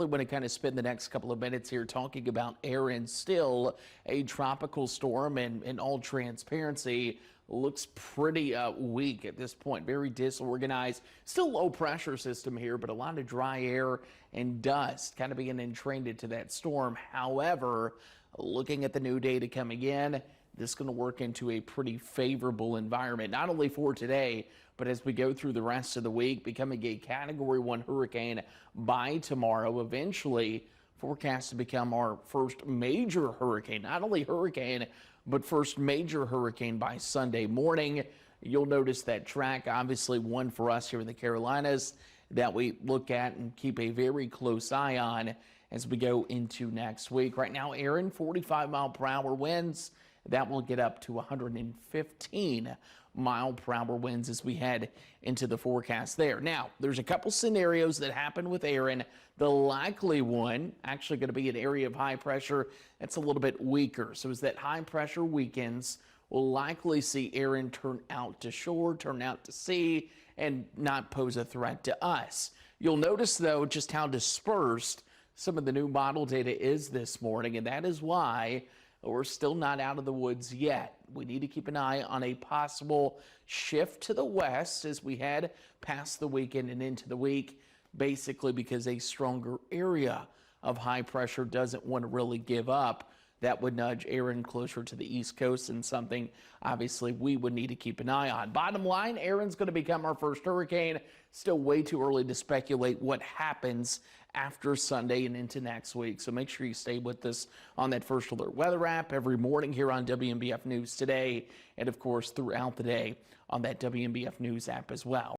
We want to kind of spend the next couple of minutes here talking about Erin, still a tropical storm, and in all transparency, looks pretty weak at this point, very disorganized. Still low pressure system here, but a lot of dry air and dust kind of being entrained into that storm. However, looking at the new data coming in, this is going to work into a pretty favorable environment, not only for today, but as we go through the rest of the week, becoming a Category 1 hurricane by tomorrow, eventually forecast to become our first major hurricane. Not only hurricane, but first major hurricane by Sunday morning. You'll notice that track, obviously one for us here in the Carolinas, that we look at and keep a very close eye on as we go into next week. Right now, Erin, 45-mile-per-hour winds. That will get up to 115-mile-per-hour winds as we head into the forecast there. Now, there's a couple scenarios that happen with Erin. The likely one actually going to be an area of high pressure that's a little bit weaker. So as that high pressure weakens, we'll likely see Erin turn out to shore, turn out to sea, and not pose a threat to us. You'll notice, though, just how dispersed some of the new model data is this morning, and that is why we're still not out of the woods yet. We need to keep an eye on a possible shift to the west as we head past the weekend and into the week, basically because a stronger area of high pressure doesn't want to really give up. That would nudge Erin closer to the East Coast, and something obviously we would need to keep an eye on. Bottom line, Erin's going to become our first hurricane. Still way too early to speculate what happens after Sunday and into next week. So make sure you stay with us on that First Alert Weather app every morning here on WMBF News Today, and of course throughout the day on that WMBF News app as well.